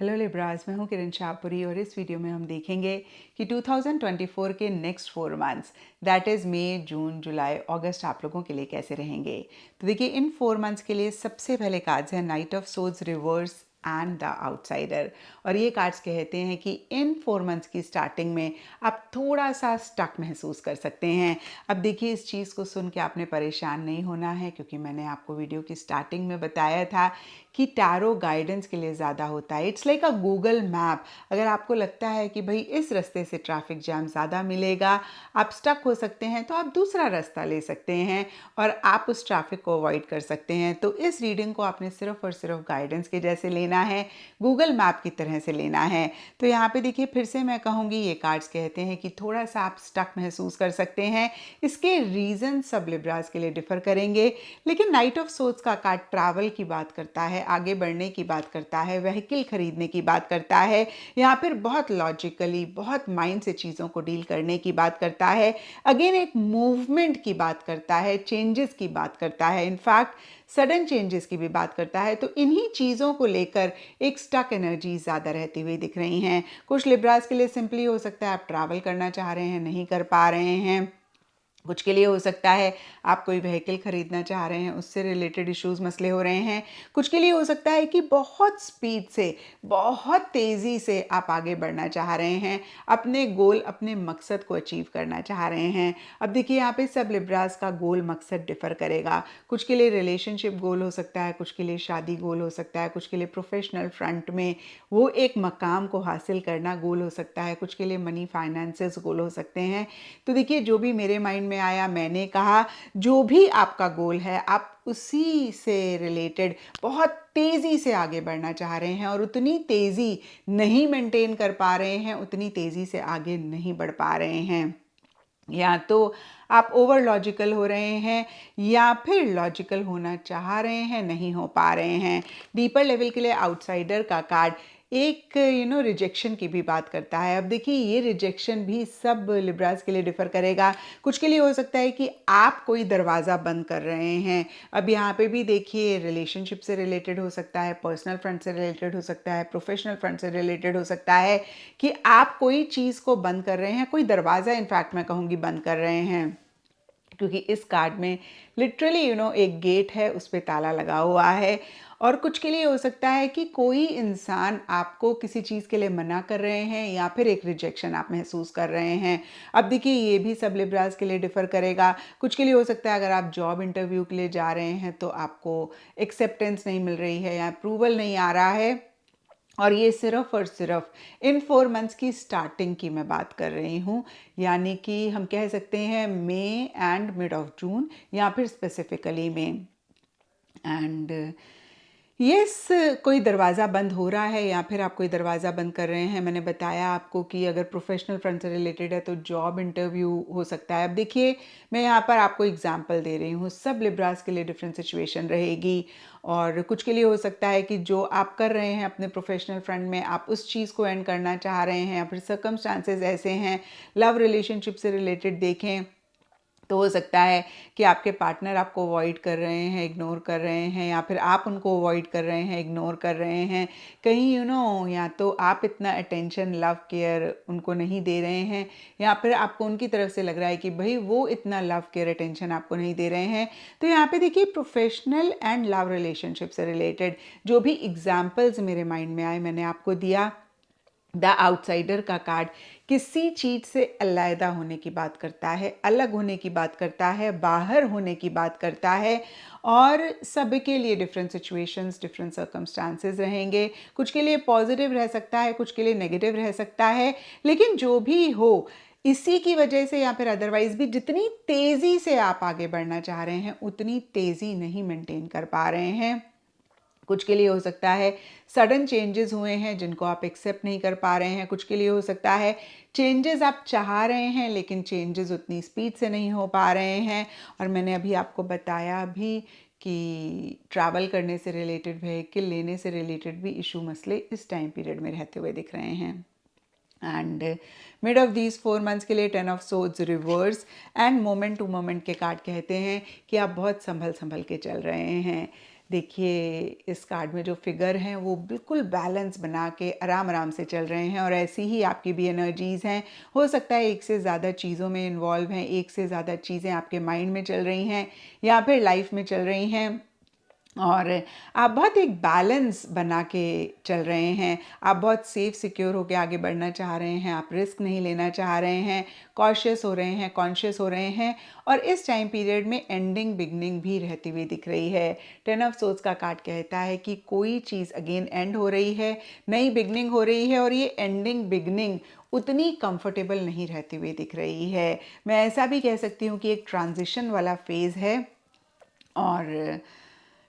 Hello Libras, मैं हूं किरण शाहपुरी और इस वीडियो में हम देखेंगे कि 2024 के नेक्स्ट 4 मंथ्स दैट इज़ मई, जून, जुलाई, अगस्त आप लोगों के लिए कैसे रहेंगे। तो देखिए, इन 4 मंथ्स के लिए सबसे पहले कार्ड्स हैं night of swords reverse and the outsider. और ये कार्ड्स कहते हैं कि इन 4 मंथ्स की स्टार्टिंग में आप थोड़ा सा स्टक महसूस कर सकते हैं। अब देखिए, इस चीज़ को सुन के आपने परेशान नहीं होना है, क्योंकि मैंने आपको वीडियो की स्टार्टिंग में बताया था कि टैरो गाइडेंस के लिए ज़्यादा होता है। It's like a Google map. अगर आपको लगता है कि भाई इस रास्ते से ट्रैफिक जाम ज़्यादा मिलेगा, आप स्टक हो सकते हैं, तो आप दूसरा रास्ता ले सकते हैं और आप उस ट्रैफिक को अवॉइड कर सकते हैं। तो इस रीडिंग को आपने सिर्फ और सिर्फ गाइडेंस के जैसे लेना है, गूगल मैप की तरह से लेना है। तो यहाँ पे देखिए, फिर से मैं कहूँगी, ये कार्ड्स कहते हैं कि थोड़ा सा आप स्टक महसूस कर सकते हैं। इसके रीज़न सब लिब्रास के लिए डिफ़र करेंगे, लेकिन नाइट ऑफ सोर्ड्स का कार्ड ट्रैवल की बात करता है, आगे बढ़ने की बात करता है, व्हीकल खरीदने की बात करता है। यहाँ पर बहुत लॉजिकली, बहुत माइंड से चीज़ों को डील करने की बात करता है। अगेन एक मूवमेंट की बात करता है, चेंजेस की बात करता है, इनफैक्ट सडन चेंजेस की भी बात करता है। तो इन्हीं चीज़ों को लेकर एक स्टक एनर्जी ज़्यादा रहती हुई दिख रही हैं। कुछ लिब्रास के लिए सिंपली हो सकता है आप ट्रैवल करना चाह रहे हैं, नहीं कर पा रहे हैं। कुछ के लिए हो सकता है आप कोई व्हीकल खरीदना चाह रहे हैं, उससे रिलेटेड इश्यूज मसले हो रहे हैं। कुछ के लिए हो सकता है कि बहुत स्पीड से, बहुत तेज़ी से आप आगे बढ़ना चाह रहे हैं, अपने गोल, अपने मकसद को अचीव करना चाह रहे हैं। अब देखिए, यहाँ पे सब लिब्रास का गोल मकसद डिफ़र करेगा। कुछ के लिए रिलेशनशिप गोल हो सकता है, कुछ के लिए शादी गोल हो सकता है, कुछ के लिए प्रोफेशनल फ्रंट में वो एक मकाम को हासिल करना गोल हो सकता है, कुछ के लिए मनी फाइनेंसेस गोल हो सकते हैं। तो देखिए, जो भी मेरे माइंड में आया मैंने कहा। जो भी आपका गोल है, आप उसी से रिलेटेड बहुत तेज़ी से आगे बढ़ना चाह रहे हैं और उतनी तेज़ी नहीं मेंटेन कर पा रहे हैं, उतनी तेज़ी से आगे नहीं बढ़ पा रहे हैं। या तो आप ओवर लॉजिकल हो रहे हैं, या फिर लॉजिकल होना चाह रहे हैं, नहीं हो पा रहे हैं। डीपर लेवल के लिए आउटसाइडर का कार्ड एक रिजेक्शन की भी बात करता है। अब देखिए, ये रिजेक्शन भी सब लिब्रास के लिए डिफ़र करेगा। कुछ के लिए हो सकता है कि आप कोई दरवाज़ा बंद कर रहे हैं। अब यहाँ पे भी देखिए, रिलेशनशिप से रिलेटेड हो सकता है, पर्सनल फ्रंट से रिलेटेड हो सकता है, प्रोफेशनल फ्रंट से रिलेटेड हो सकता है कि आप कोई चीज़ को बंद कर रहे हैं, कोई दरवाज़ा इनफैक्ट मैं कहूँगी बंद कर रहे हैं। क्योंकि इस कार्ड में लिटरली एक गेट है, उस पर ताला लगा हुआ है। और कुछ के लिए हो सकता है कि कोई इंसान आपको किसी चीज़ के लिए मना कर रहे हैं, या फिर एक रिजेक्शन आप महसूस कर रहे हैं। अब देखिए, ये भी सब लिब्रास के लिए डिफ़र करेगा। कुछ के लिए हो सकता है अगर आप जॉब इंटरव्यू के लिए जा रहे हैं तो आपको एक्सेप्टेंस नहीं मिल रही है या अप्रूवल नहीं आ रहा है। और ये सिर्फ और सिर्फ इन 4 मंथ्स की स्टार्टिंग की मैं बात कर रही हूँ, यानी कि हम कह सकते हैं मई एंड मिड ऑफ जून, या फिर स्पेसिफिकली में। एंड यस, कोई दरवाज़ा बंद हो रहा है या फिर आप कोई दरवाज़ा बंद कर रहे हैं। मैंने बताया आपको कि अगर प्रोफेशनल फ्रंट से रिलेटेड है तो जॉब इंटरव्यू हो सकता है। अब देखिए, मैं यहाँ पर आपको एग्जांपल दे रही हूँ, सब लिब्रास के लिए डिफरेंट सिचुएशन रहेगी। और कुछ के लिए हो सकता है कि जो आप कर रहे हैं अपने प्रोफेशनल फ्रंट में, आप उस चीज़ को एंड करना चाह रहे हैं, या फिर सर्कमस्टांसेस ऐसे हैं, लव रिलेशनशिप से रिलेटेड देखें तो हो सकता है कि आपके पार्टनर आपको अवॉइड कर रहे हैं, इग्नोर कर रहे हैं, या फिर आप उनको अवॉइड कर रहे हैं, इग्नोर कर रहे हैं। कहीं या तो आप इतना अटेंशन, लव, केयर उनको नहीं दे रहे हैं, या फिर आपको उनकी तरफ से लग रहा है कि भाई वो इतना लव, केयर, अटेंशन आपको नहीं दे रहे हैं। तो यहाँ पे देखिए, प्रोफेशनल एंड लव रिलेशनशिप से रिलेटेड जो भी एग्जाम्पल्स मेरे माइंड में आए मैंने आपको दिया। द आउटसाइडर का कार्ड किसी चीज़ से अलहदा होने की बात करता है, अलग होने की बात करता है, बाहर होने की बात करता है। और सबके लिए डिफरेंट सिचुएशंस, डिफरेंट सर्कमस्टांसेस रहेंगे। कुछ के लिए पॉजिटिव रह सकता है, कुछ के लिए नेगेटिव रह सकता है। लेकिन जो भी हो, इसी की वजह से या फिर अदरवाइज भी जितनी तेज़ी से आप आगे बढ़ना चाह रहे हैं, उतनी तेज़ी नहीं मेंटेन कर पा रहे हैं। कुछ के लिए हो सकता है सडन चेंजेस हुए हैं जिनको आप एक्सेप्ट नहीं कर पा रहे हैं। कुछ के लिए हो सकता है चेंजेस आप चाह रहे हैं, लेकिन चेंजेस उतनी स्पीड से नहीं हो पा रहे हैं। और मैंने अभी आपको बताया भी कि ट्रैवल करने से रिलेटेड, व्हीकल लेने से रिलेटेड भी इशू, मसले इस टाइम पीरियड में रहते हुए दिख रहे हैं। And mid of these 4 months के लिए 10 of swords reverse and moment to moment के कार्ड कहते हैं कि आप बहुत संभल के चल रहे हैं। देखिए इस कार्ड में जो फिगर हैं वो बिल्कुल बैलेंस बना के आराम आराम से चल रहे हैं और ऐसी ही आपकी भी एनर्जीज़ हैं। हो सकता है एक से ज़्यादा चीज़ों में इन्वॉल्व हैं, एक से ज़्यादा चीज़ें आपके माइंड में चल रही हैं या फिर लाइफ में चल रही हैं और आप बहुत एक बैलेंस बना के चल रहे हैं। आप बहुत सेफ सिक्योर होके आगे बढ़ना चाह रहे हैं, आप रिस्क नहीं लेना चाह रहे हैं, कॉशियस हो रहे हैं, कॉन्शियस हो रहे हैं और इस टाइम पीरियड में एंडिंग बिगनिंग भी रहती हुई दिख रही है। 10 ऑफ सोर्ड्स का कार्ड कहता है कि कोई चीज़ अगेन एंड हो रही है, नई बिगनिंग हो रही है और ये एंडिंग बिगनिंग उतनी कंफर्टेबल नहीं रहती हुई दिख रही है। मैं ऐसा भी कह सकती हूँ कि एक ट्रांजिशन वाला फेज़ है और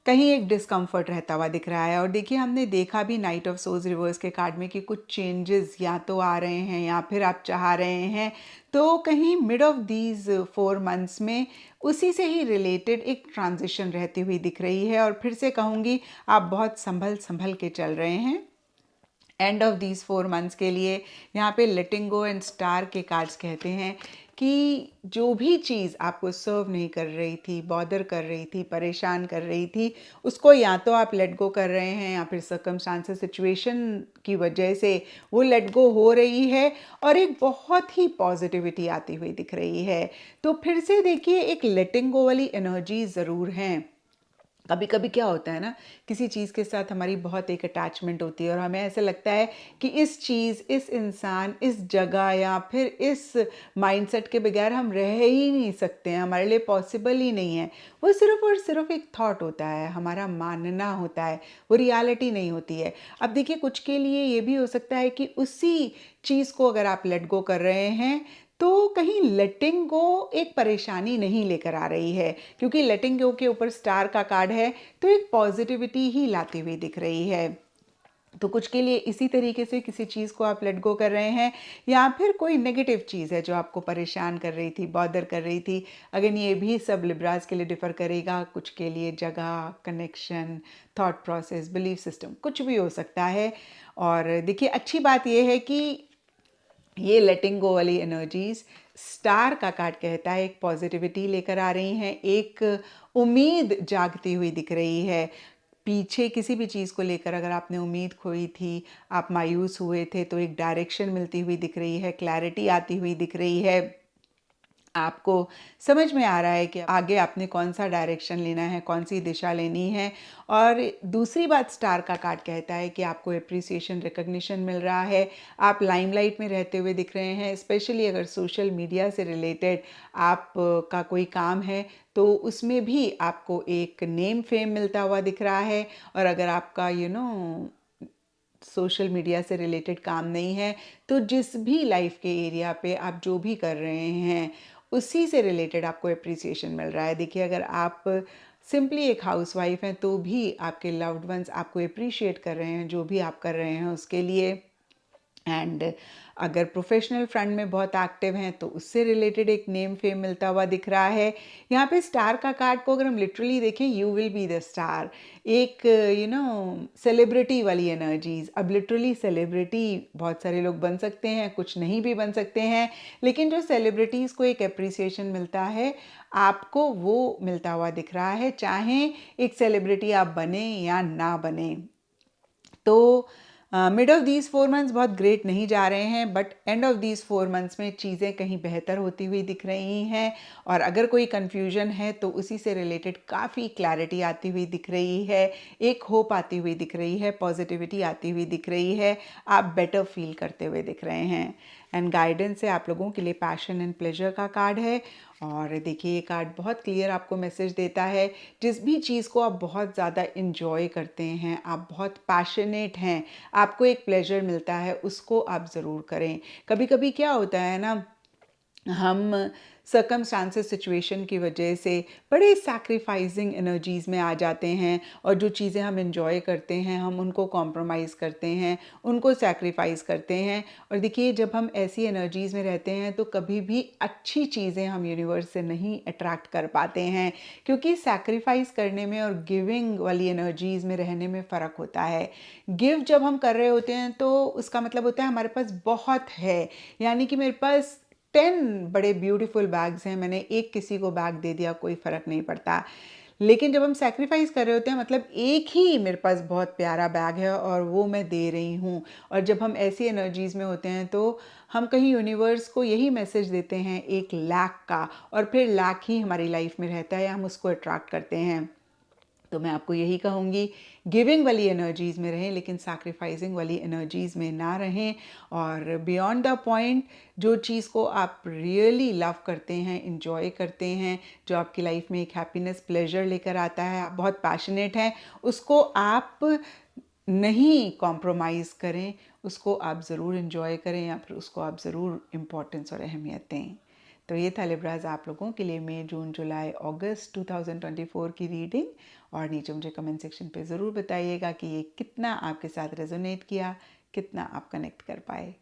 कहीं एक डिस्कम्फर्ट रहता हुआ दिख रहा है। और देखिए हमने देखा भी नाइट ऑफ सोर्ड्स रिवर्स के कार्ड में कि कुछ चेंजेस या तो आ रहे हैं या फिर आप चाह रहे हैं, तो कहीं मिड ऑफ दीज 4 मंथ्स में उसी से ही रिलेटेड एक ट्रांजिशन रहती हुई दिख रही है। और फिर से कहूँगी आप बहुत संभल संभल के चल रहे हैं एंड ऑफ दीज 4 मंथ्स के लिए। यहाँ पे लेटिंग गो एंड स्टार के कार्ड्स कहते हैं कि जो भी चीज़ आपको सर्व नहीं कर रही थी, बॉदर कर रही थी, परेशान कर रही थी, उसको या तो आप लेट गो कर रहे हैं या फिर सर्कमस्टांसेस सिचुएशन की वजह से वो लेट गो हो रही है और एक बहुत ही पॉजिटिविटी आती हुई दिख रही है। तो फिर से देखिए एक लेटिंग गो वाली एनर्जी ज़रूर हैं। कभी कभी क्या होता है ना, किसी चीज़ के साथ हमारी बहुत एक अटैचमेंट होती है और हमें ऐसा लगता है कि इस चीज़, इस इंसान, इस जगह या फिर इस माइंडसेट के बगैर हम रह ही नहीं सकते हैं, हमारे लिए पॉसिबल ही नहीं है। वो सिर्फ और सिर्फ एक थॉट होता है, हमारा मानना होता है, वो रियलिटी नहीं होती है। अब देखिए कुछ के लिए ये भी हो सकता है कि उसी चीज़ को अगर आप लेट गो कर रहे हैं तो कहीं लेटिंग गो एक परेशानी नहीं लेकर आ रही है, क्योंकि लेटिंग गो के ऊपर स्टार का कार्ड है तो एक पॉजिटिविटी ही लाती हुई दिख रही है। तो कुछ के लिए इसी तरीके से किसी चीज़ को आप लेट गो कर रहे हैं या फिर कोई नेगेटिव चीज़ है जो आपको परेशान कर रही थी, बॉदर कर रही थी। अगेन ये भी सब लिब्रास के लिए डिफ़र करेगा। कुछ के लिए जगह, connection, thought process, belief system कुछ भी हो सकता है। और देखिए अच्छी बात यह है कि ये लेटिंग गो वाली एनर्जीज स्टार का कार्ड कहता है एक पॉजिटिविटी लेकर आ रही हैं, एक उम्मीद जागती हुई दिख रही है। पीछे किसी भी चीज़ को लेकर अगर आपने उम्मीद खोई थी, आप मायूस हुए थे, तो एक डायरेक्शन मिलती हुई दिख रही है, क्लैरिटी आती हुई दिख रही है। आपको समझ में आ रहा है कि आगे आपने कौन सा डायरेक्शन लेना है, कौन सी दिशा लेनी है। और दूसरी बात स्टार का कार्ड कहता है कि आपको एप्रिसिएशन, रिकग्निशन मिल रहा है, आप लाइमलाइट में रहते हुए दिख रहे हैं। स्पेशली अगर सोशल मीडिया से रिलेटेड आप का कोई काम है तो उसमें भी आपको एक नेम फेम मिलता हुआ दिख रहा है। और अगर आपका सोशल मीडिया से रिलेटेड काम नहीं है तो जिस भी लाइफ के एरिया पे आप जो भी कर रहे हैं उसी से रिलेटेड आपको एप्रिसिएशन मिल रहा है। देखिए अगर आप सिंपली एक हाउसवाइफ हैं तो भी आपके लव्ड वंस आपको अप्रिशिएट कर रहे हैं जो भी आप कर रहे हैं उसके लिए। एंड अगर प्रोफेशनल फ्रंट में बहुत एक्टिव हैं तो उससे रिलेटेड एक नेम फेम मिलता हुआ दिख रहा है। यहाँ पे स्टार का कार्ड को अगर हम लिटरली देखें, you will be the star, एक सेलिब्रिटी वाली एनर्जीज। अब लिटरली सेलिब्रिटी बहुत सारे लोग बन सकते हैं, कुछ नहीं भी बन सकते हैं, लेकिन जो सेलिब्रिटीज़ को एक अप्रिसिएशन मिलता है आपको वो मिलता हुआ दिख रहा है, चाहे एक सेलिब्रिटी आप बने या ना बने। तो मिड ऑफ दीज 4 मंथ्स बहुत ग्रेट नहीं जा रहे हैं, but end of these 4 months में चीज़ें कहीं बेहतर होती हुई दिख रही हैं। और अगर कोई कन्फ्यूजन है तो उसी से रिलेटेड काफ़ी क्लैरिटी आती हुई दिख रही है, एक होप आती हुई दिख रही है, पॉजिटिविटी आती हुई दिख रही है, आप बेटर फील करते हुए दिख रहे हैं। एंड गाइडेंस है आप लोगों के लिए पैशन एंड प्लेजर का कार्ड है। और देखिए ये कार्ड बहुत क्लियर आपको मैसेज देता है, जिस भी चीज़ को आप बहुत ज़्यादा इंजॉय करते हैं, आप बहुत पैशनेट हैं, आपको एक प्लेजर मिलता है, उसको आप ज़रूर करें। कभी कभी क्या होता है ना, हम सर्कमस्टांसेस सिचुएशन की वजह से बड़े सैक्रिफाइसिंग एनर्जीज़ में आ जाते हैं और जो चीज़ें हम इंजॉय करते हैं हम उनको कॉम्प्रोमाइज़ करते हैं, उनको सैक्रिफाइस करते हैं। और देखिए जब हम ऐसी एनर्जीज़ में रहते हैं तो कभी भी अच्छी चीज़ें हम यूनिवर्स से नहीं अट्रैक्ट कर पाते हैं, क्योंकि सैक्रिफाइस करने में और गिविंग वाली एनर्जीज़ में रहने में फ़र्क होता है। गिव जब हम कर रहे होते हैं तो उसका मतलब होता है हमारे पास बहुत है, यानी कि मेरे पास 10 बड़े ब्यूटीफुल बैग्स हैं, मैंने एक किसी को बैग दे दिया, कोई फ़र्क नहीं पड़ता। लेकिन जब हम सैक्रिफाइस कर रहे होते हैं मतलब एक ही मेरे पास बहुत प्यारा बैग है और वो मैं दे रही हूँ, और जब हम ऐसी एनर्जीज़ में होते हैं तो हम कहीं यूनिवर्स को यही मैसेज देते हैं एक लैक का, और फिर लैक ही हमारी लाइफ में रहता है या हम उसको अट्रैक्ट करते हैं। तो मैं आपको यही कहूँगी, गिविंग वाली एनर्जीज़ में रहें लेकिन सैक्रिफाइसिंग वाली एनर्जीज़ में ना रहें। और बियॉन्ड द पॉइंट जो चीज़ को आप रियली लव करते हैं, इन्जॉय करते हैं, जो आपकी लाइफ में एक हैप्पीनेस प्लेजर लेकर आता है, आप बहुत पैशनेट हैं, उसको आप नहीं कॉम्प्रोमाइज़ करें, उसको आप ज़रूर इन्जॉय करें या फिर उसको आप ज़रूर इम्पोर्टेंस और अहमियत दें। तो ये था लिब्राज आप लोगों के लिए मई, जून, जुलाई, अगस्त 2024 की रीडिंग। और नीचे मुझे कमेंट सेक्शन पे ज़रूर बताइएगा कि ये कितना आपके साथ रेजोनेट किया, कितना आप कनेक्ट कर पाए।